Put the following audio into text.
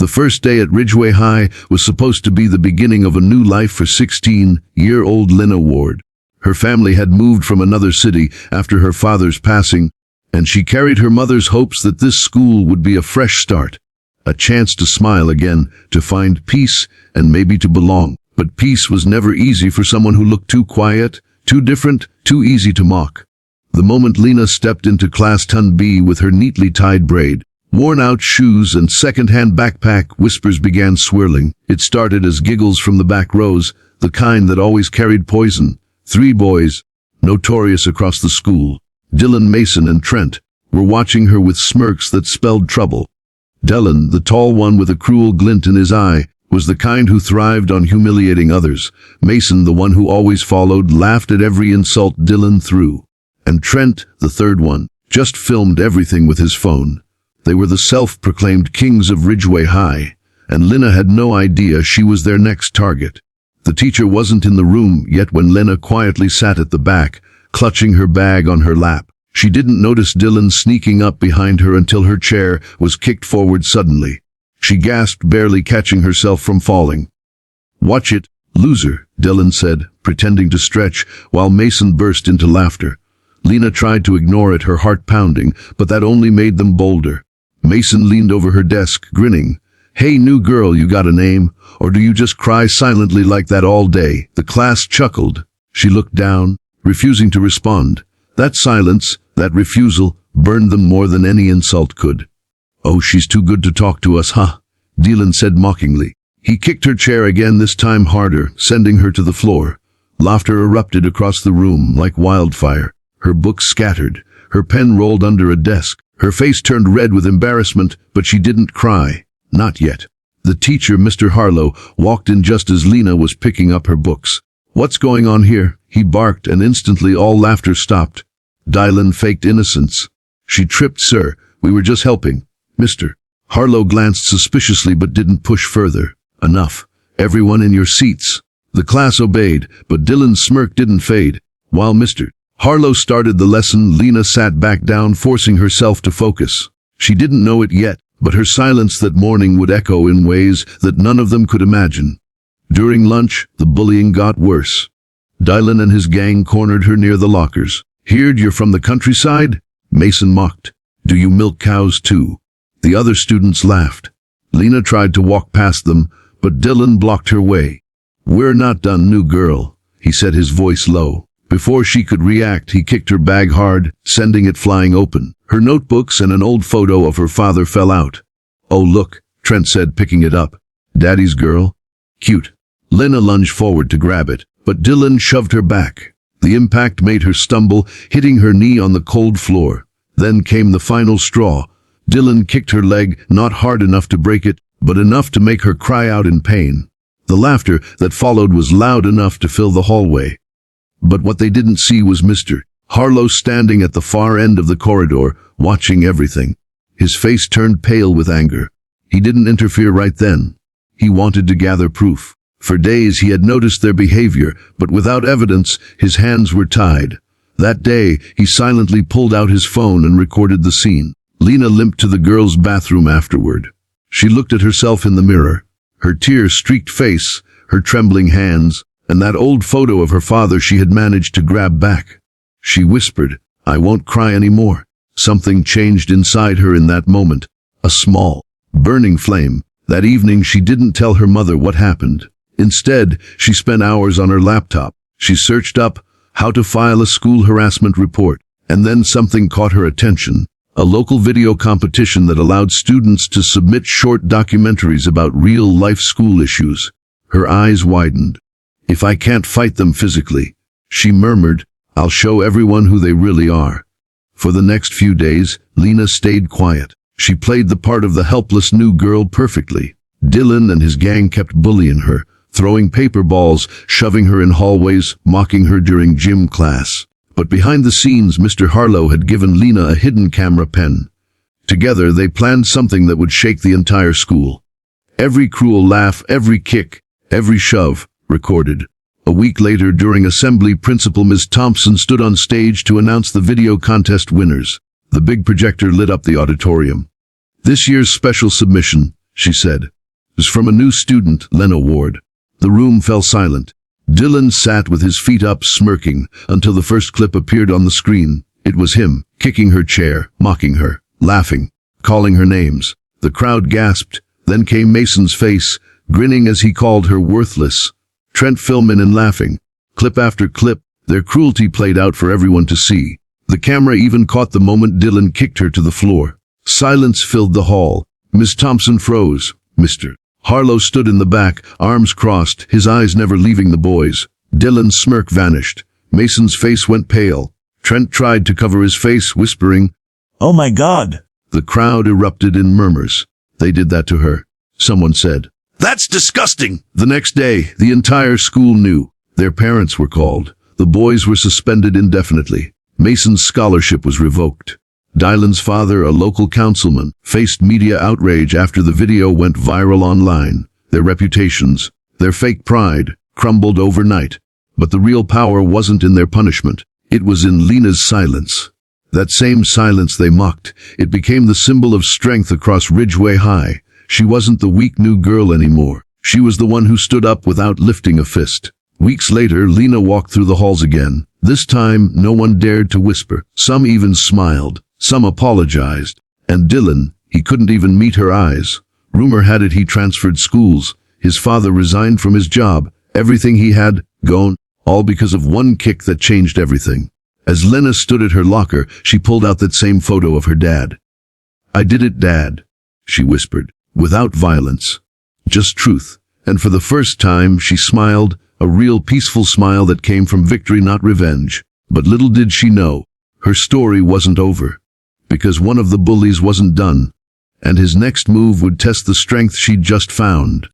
The first day at Ridgeway High was supposed to be the beginning of a new life for 16-year-old Lina Ward. Her family had moved from another city after her father's passing, and she carried her mother's hopes that this school would be a fresh start, a chance to smile again, to find peace, and maybe to belong. But peace was never easy for someone who looked too quiet, too different, too easy to mock. The moment Lina stepped into Class 10B with her neatly tied braid, worn-out shoes and second-hand backpack, whispers began swirling. It started as giggles from the back rows, the kind that always carried poison. 3 boys, notorious across the school, Dylan, Mason, and Trent, were watching her with smirks that spelled trouble. Dylan, the tall one with a cruel glint in his eye, was the kind who thrived on humiliating others. Mason, the one who always followed, laughed at every insult Dylan threw. And Trent, the third one, just filmed everything with his phone. They were the self-proclaimed kings of Ridgeway High, and Lina had no idea she was their next target. The teacher wasn't in the room yet when Lina quietly sat at the back, clutching her bag on her lap. She didn't notice Dylan sneaking up behind her until her chair was kicked forward suddenly. She gasped, barely catching herself from falling. "Watch it, loser," Dylan said, pretending to stretch, while Mason burst into laughter. Lina tried to ignore it, her heart pounding, but that only made them bolder. Mason leaned over her desk, grinning. "Hey, new girl, you got a name? Or do you just cry silently like that all day?" The class chuckled. She looked down, refusing to respond. That silence, that refusal, burned them more than any insult could. "Oh, she's too good to talk to us, huh?" Dylan said mockingly. He kicked her chair again, this time harder, sending her to the floor. Laughter erupted across the room like wildfire. Her books scattered. Her pen rolled under a desk. Her face turned red with embarrassment, but she didn't cry. Not yet. The teacher, Mr. Harlow, walked in just as Lina was picking up her books. "What's going on here?" he barked, and instantly all laughter stopped. Dylan faked innocence. "She tripped, sir. We were just helping." "Mr." Harlow glanced suspiciously but didn't push further. "Enough. Everyone in your seats." The class obeyed, but Dylan's smirk didn't fade. While Mr. Harlow started the lesson, Lina sat back down, forcing herself to focus. She didn't know it yet, but her silence that morning would echo in ways that none of them could imagine. During lunch, the bullying got worse. Dylan and his gang cornered her near the lockers. "Heard you're from the countryside?" Mason mocked. "Do you milk cows too?" The other students laughed. Lina tried to walk past them, but Dylan blocked her way. "We're not done, new girl," he said, his voice low. Before she could react, he kicked her bag hard, sending it flying open. Her notebooks and an old photo of her father fell out. "Oh, look," Trent said, picking it up. "Daddy's girl? Cute." Lina lunged forward to grab it, but Dylan shoved her back. The impact made her stumble, hitting her knee on the cold floor. Then came the final straw. Dylan kicked her leg, not hard enough to break it, but enough to make her cry out in pain. The laughter that followed was loud enough to fill the hallway. But what they didn't see was Mr. Harlow standing at the far end of the corridor, watching everything. His face turned pale with anger. He didn't interfere right then. He wanted to gather proof. For days he had noticed their behavior, but without evidence, his hands were tied. That day, he silently pulled out his phone and recorded the scene. Lina limped to the girls' bathroom afterward. She looked at herself in the mirror. Her tear-streaked face, her trembling hands, and that old photo of her father she had managed to grab back. She whispered, "I won't cry anymore." Something changed inside her in that moment. A small, burning flame. That evening she didn't tell her mother what happened. Instead, she spent hours on her laptop. She searched up how to file a school harassment report. And then something caught her attention. A local video competition that allowed students to submit short documentaries about real-life school issues. Her eyes widened. "If I can't fight them physically," she murmured, "I'll show everyone who they really are." For the next few days, Lina stayed quiet. She played the part of the helpless new girl perfectly. Dylan and his gang kept bullying her, throwing paper balls, shoving her in hallways, mocking her during gym class. But behind the scenes, Mr. Harlow had given Lina a hidden camera pen. Together, they planned something that would shake the entire school. Every cruel laugh, every kick, every shove, recorded. A week later, during assembly, Principal Ms. Thompson stood on stage to announce the video contest winners. The big projector lit up the auditorium. "This year's special submission," she said, was from a new student, Lena Ward. The room fell silent. Dylan sat with his feet up, smirking, until the first clip appeared on the screen. It was him, kicking her chair, mocking her, laughing, calling her names. The crowd gasped. Then came Mason's face, grinning as he called her worthless. Trent filming and laughing. Clip after clip, their cruelty played out for everyone to see. The camera even caught the moment Dylan kicked her to the floor. Silence filled the hall. Miss Thompson froze. Mr. Harlow stood in the back, arms crossed, his eyes never leaving the boys. Dylan's smirk vanished. Mason's face went pale. Trent tried to cover his face, whispering, "Oh my God!" The crowd erupted in murmurs. They did that to her. Someone said, "That's disgusting!" The next day, the entire school knew. Their parents were called. The boys were suspended indefinitely. Mason's scholarship was revoked. Dylan's father, a local councilman, faced media outrage after the video went viral online. Their reputations, their fake pride, crumbled overnight. But the real power wasn't in their punishment. It was in Lena's silence. That same silence they mocked. It became the symbol of strength across Ridgeway High. She wasn't the weak new girl anymore. She was the one who stood up without lifting a fist. Weeks later, Lena walked through the halls again. This time, no one dared to whisper. Some even smiled. Some apologized. And Dylan, he couldn't even meet her eyes. Rumor had it he transferred schools. His father resigned from his job. Everything he had, gone. All because of one kick that changed everything. As Lena stood at her locker, she pulled out that same photo of her dad. "I did it, Dad," she whispered, without violence. Just truth. And for the first time, she smiled, a real peaceful smile that came from victory, not revenge. But little did she know, her story wasn't over. Because one of the bullies wasn't done, and his next move would test the strength she'd just found.